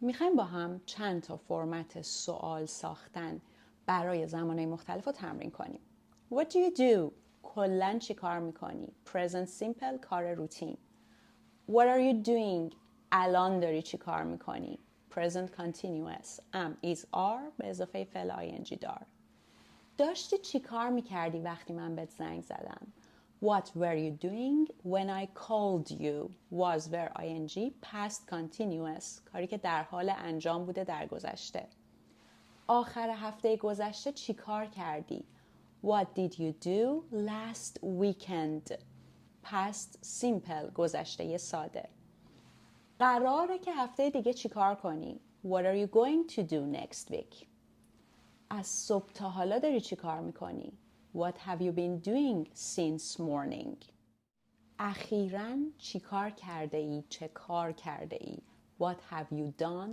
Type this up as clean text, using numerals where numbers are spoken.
میخوایم با هم چند تا فرمت سوال ساختن برای زمانهای مختلف رو تمرین کنیم. What do you do؟ کلن چی کار میکنی؟ Present simple، کار روتین. What are you doing؟ الان داری چی کار میکنی؟ Present continuous، am is are به اضافه فعل ing دار. داشتی چی کار میکردی وقتی من بهت زنگ زدم؟ What were you doing when I called you؟ was were ing past continuous، کاری که در حال انجام بوده در گذشته. آخر هفته گذشته چی کار کردی؟ What did you do last weekend؟ past simple، گذشته ساده. قراره که هفته دیگه چی کار کنی؟ What are you going to do next week؟ از صبح تا حالا داری چی کار میکنی؟ What have you been doing since morning؟ اخیراً چی کار کرده ای؟ چه کار کرده ای؟ What have you done